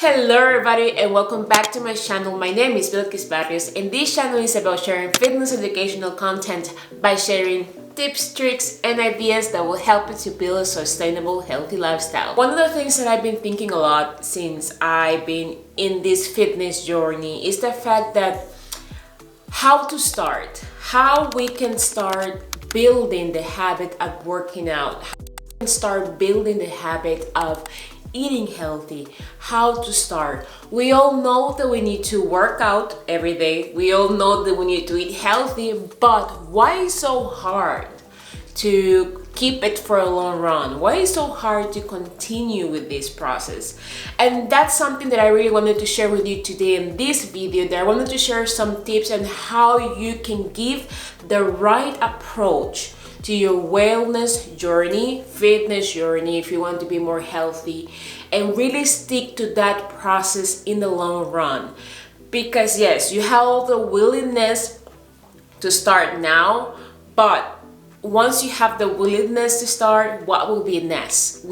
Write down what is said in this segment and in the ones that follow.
Hello everybody and welcome back to my channel. My name is Belkys Barrios and this channel is about sharing fitness educational content by sharing tips, tricks, and ideas that will help you to build a sustainable, healthy lifestyle. One of the things that I've been thinking a lot since I've been in this fitness journey is the fact that how to start, how we can start building the habit of working out, how we can start building the habit of eating healthy, how to start. We all know that we need to work out every day. We all know that we need to eat healthy, but why is it so hard to keep it for a long run? Why is it so hard to continue with this process? And that's something that I really wanted to share with you today in this video. That I wanted to share some tips on how you can give the right approach to your wellness journey, fitness journey, if you want to be more healthy, and really stick to that process in the long run. Because yes, you have the willingness to start now, but once you have the willingness to start, what will be next?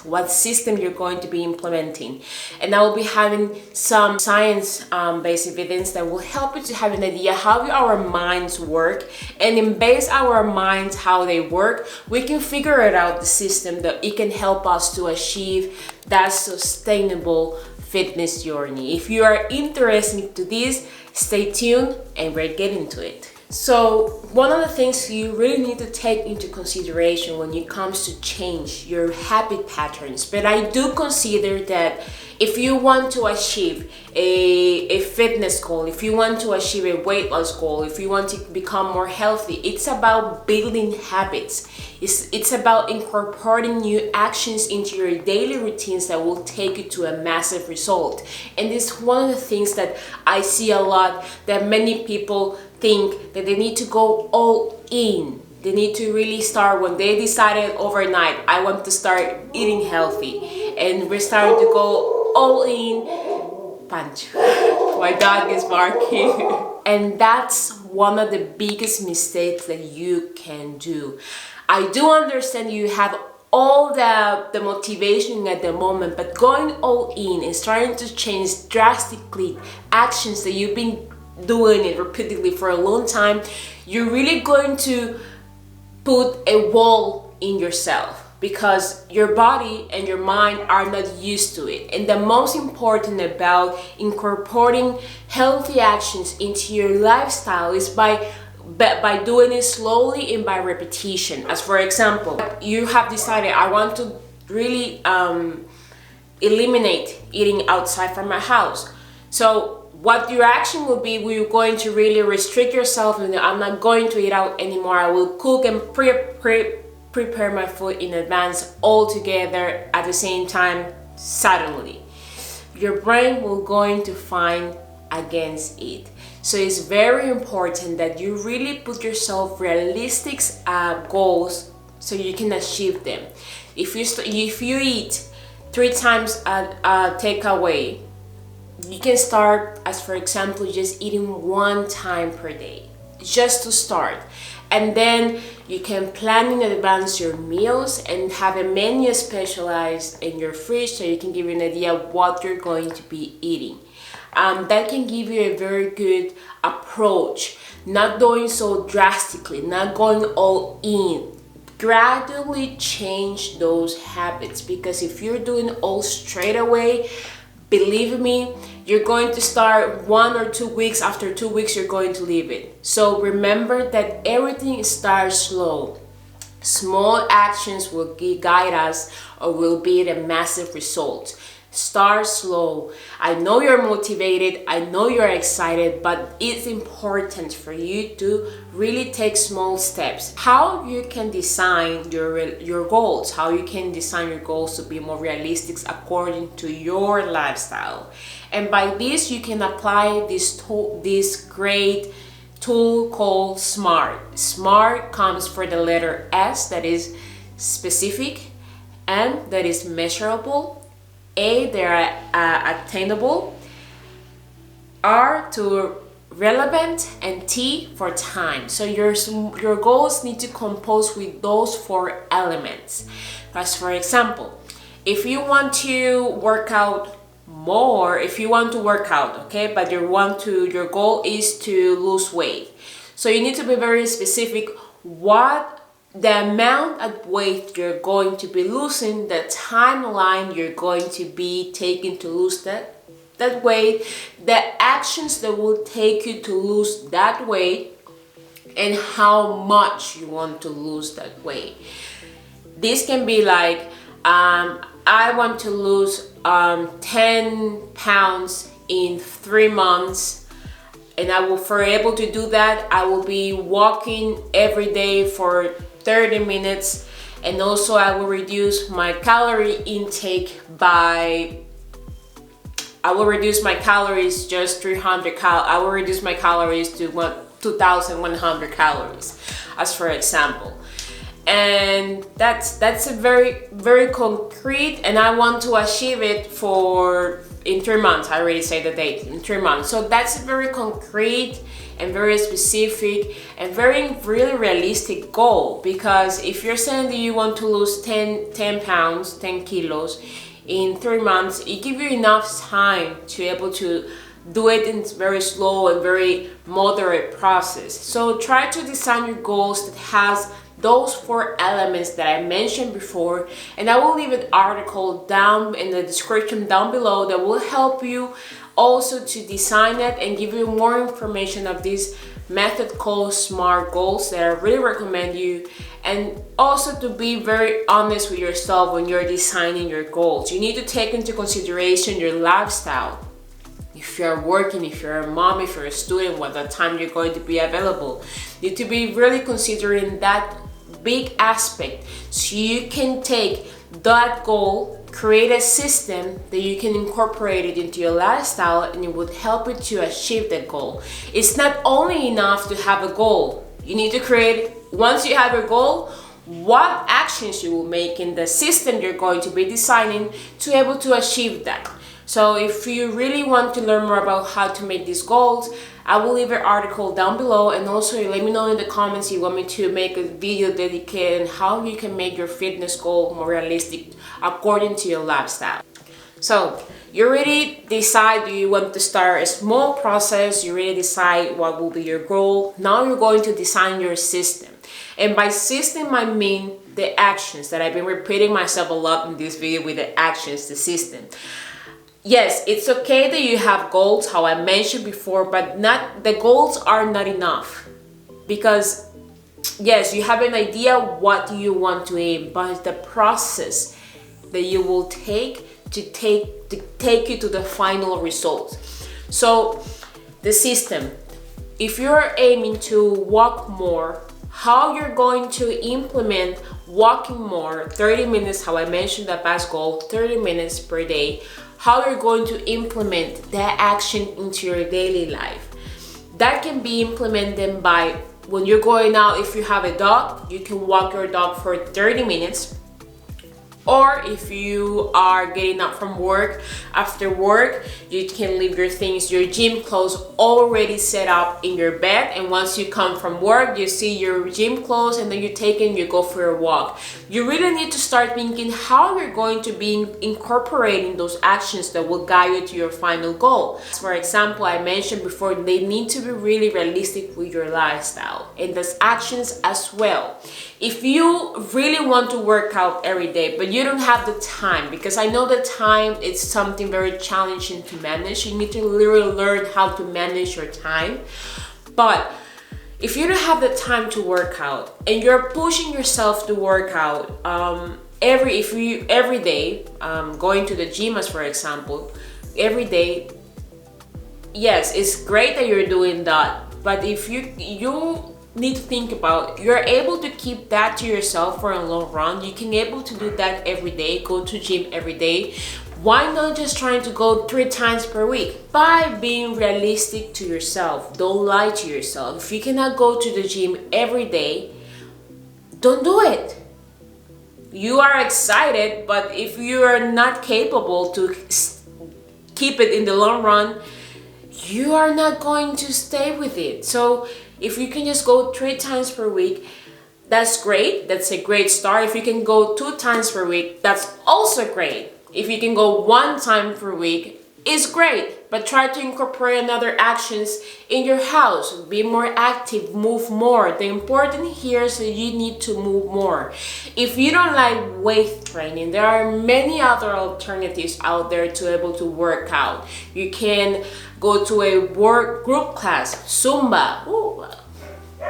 What system you're going to be implementing? And I will be having some science-based evidence that will help you to have an idea how our minds work. And in base our minds, how they work, we can figure it out, the system that it can help us to achieve that sustainable fitness journey. If you are interested in this, stay tuned and we're getting to it. So one of the things you really need to take into consideration when it comes to change your habit patterns, but I do consider that if you want to achieve a fitness goal, if you want to achieve a weight loss goal, if you want to become more healthy, it's about building habits. It's about incorporating new actions into your daily routines that will take you to a massive result. And this is one of the things that I see a lot, that many people think that they need to go all in. They need to really start when they decided overnight, I want to start eating healthy. And we're starting to go all in. Punch. My dog is barking. And that's one of the biggest mistakes that you can do. I do understand you have all the motivation at the moment, but going all in and starting to change drastically actions that you've been doing it repeatedly for a long time, you're really going to put a wall in yourself because your body and your mind are not used to it. And the most important about incorporating healthy actions into your lifestyle is by doing it slowly and by repetition. As for example, you have decided, I want to really eliminate eating outside from my house. So what your action will be, you're going to really restrict yourself and I'm not going to eat out anymore. I will cook and prepare my food in advance all together at the same time. Suddenly your brain will going to find against it. So it's very important that you really put yourself realistic goals so you can achieve them. If you eat 3 times a takeaway, you can start, as for example, just eating 1 time per day, just to start. And then you can plan in advance your meals and have a menu specialized in your fridge so you can give you an idea of what you're going to be eating. That can give you a very good approach, not going so drastically, not going all in. Gradually change those habits, because if you're doing all straight away, believe me, you're going to start 1 or 2 weeks. After 2 weeks, you're going to leave it. So remember that everything starts slow. Small actions will guide us or will be the massive results. Start slow. I know you're motivated, I know you're excited, but it's important for you to really take small steps. How you can design your goals, how you can design your goals to be more realistic according to your lifestyle. And by this, you can apply this great tool called SMART. SMART comes for the letter S, that is specific, M, that is measurable, A, they're attainable, R, to relevant, and T for time. So your goals need to compose with those 4 elements. As for example, if you want to work out more, if you want to work out, okay, but your goal is to lose weight. So you need to be very specific what the amount of weight you're going to be losing, the timeline you're going to be taking to lose that weight, the actions that will take you to lose that weight, and how much you want to lose that weight. This can be like, I want to lose 10 pounds in 3 months, and for able to do that, I will be walking every day for 30 minutes, and also I will reduce my calorie intake by, I will reduce my calories just 300 I will reduce my calories to 2,100 calories, as for example. And that's a very concrete, and I want to achieve it in 3 months. I already say the date, in 3 months. So that's a very concrete and very specific and really realistic goal, because if you're saying that you want to lose 10 pounds, 10 kilos in 3 months, it gives you enough time to be able to do it in very slow and very moderate process. So try to design your goals that has those 4 elements that I mentioned before, and I will leave an article down in the description down below that will help you also to design it and give you more information of this method called SMART goals that I really recommend you. And also to be very honest with yourself when you're designing your goals. You need to take into consideration your lifestyle. If you're working, if you're a mom, if you're a student, what the time you're going to be available. You need to be really considering that big aspect, so you can take that goal, create a system that you can incorporate it into your lifestyle, and it would help you to achieve that goal. It's not only enough to have a goal. You need to create, once you have your goal, what actions you will make in the system you're going to be designing to be able to achieve that. So if you really want to learn more about how to make these goals, I will leave an article down below, and also let me know in the comments you want me to make a video dedicated on how you can make your fitness goal more realistic according to your lifestyle. So you already decide, do you want to start a small process, you already decide what will be your goal. Now you're going to design your system. And by system, I mean the actions that I've been repeating myself a lot in this video with the actions, the system. Yes, it's okay that you have goals, how I mentioned before, but the goals are not enough. Because yes, you have an idea what you want to aim, but it's the process that you will take to take you to the final result. So the system, if you're aiming to walk more, how you're going to implement walking more, 30 minutes, how I mentioned the past goal, 30 minutes per day, how you're going to implement that action into your daily life. That can be implemented by when you're going out. If you have a dog, you can walk your dog for 30 minutes. Or if you are getting up from work, after work, you can leave your things, your gym clothes already set up in your bed. And once you come from work, you see your gym clothes, and then you take it and you go for a walk. You really need to start thinking how you're going to be incorporating those actions that will guide you to your final goal. For example, I mentioned before, they need to be really realistic with your lifestyle and those actions as well. If you really want to work out every day, but you don't have the time, because I know that time is something very challenging to manage. You need to literally learn how to manage your time. But if you don't have the time to work out and you're pushing yourself to work out every day, going to the gym as for example, every day, yes, it's great that you're doing that. But if you need to think about, you're able to keep that to yourself for a long run. You can able to do that every day, go to gym every day. Why not just trying to go 3 times per week? By being realistic to yourself. Don't lie to yourself. If you cannot go to the gym every day, don't do it. You are excited, but if you are not capable to keep it in the long run, you are not going to stay with it. So if you can just go 3 times per week, that's great. That's a great start. If you can go 2 times per week, that's also great. If you can go 1 time per week, is great, but try to incorporate another actions in your house. Be more active, move more. The important here is that you need to move more. If you don't like weight training, there are many other alternatives out there to able to work out. You can go to a work group class, Zumba. Ooh,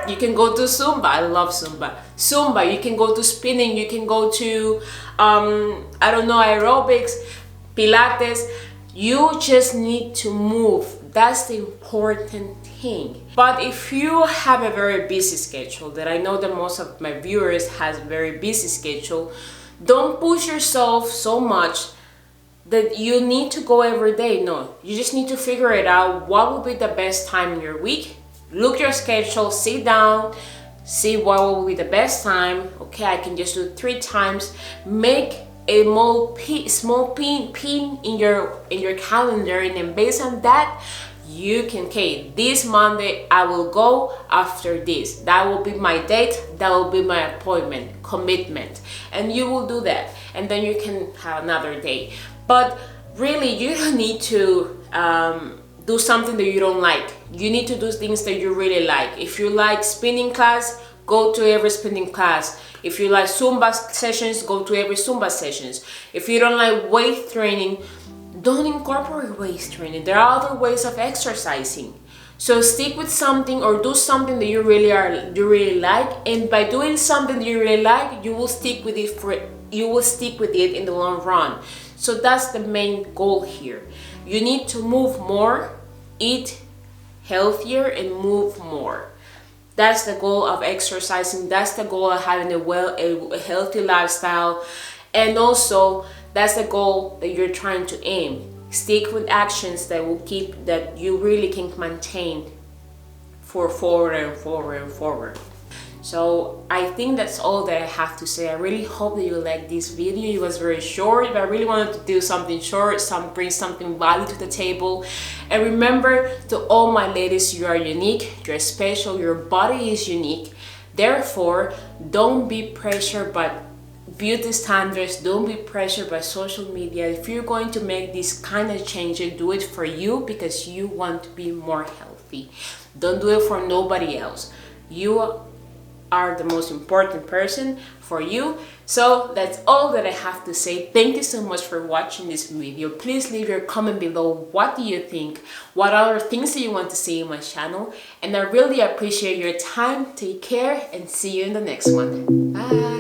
you can go to Zumba. I love Zumba. Zumba. You can go to spinning. You can go to I don't know, aerobics, Pilates. You just need to move. That's the important thing. But if you have a very busy schedule, that I know that most of my viewers has a very busy schedule, don't push yourself so much that you need to go every day. No, you just need to figure it out. What will be the best time in your week? Look your schedule, sit down, see what will be the best time. Okay, I can just do 3 times. Make a small pin in your calendar, and then based on that you can, okay, this Monday I will go after this. That will be my date, that will be my appointment, commitment, and you will do that, and then you can have another day. But really, you don't need to do something that you don't like. You need to do things that you really like. If you like spinning class, go to every spinning class. If you like Zumba sessions, go to every Zumba sessions. If you don't like weight training, don't incorporate weight training. There are other ways of exercising. So stick with something or do something that you really like, and by doing something that you really like, you will stick with it in the long run. So that's the main goal here. You need to move more, eat healthier, and move more. That's the goal of exercising. That's the goal of having a healthy lifestyle. And also, that's the goal that you're trying to aim. Stick with actions that you really can maintain for forward and forward and forward. So I think that's all that I have to say. I really hope that you like this video. It was very short, but I really wanted to do something short, bring something value to the table. And remember, to all my ladies, you are unique, you're special, your body is unique. Therefore, don't be pressured by beauty standards, don't be pressured by social media. If you're going to make this kind of change, do it for you because you want to be more healthy. Don't do it for nobody else. You are the most important person for you. So that's all that I have to say. Thank you so much for watching this video. Please leave your comment below. What do you think? What other things do you want to see in my channel? And I really appreciate your time. Take care and see you in the next one. Bye.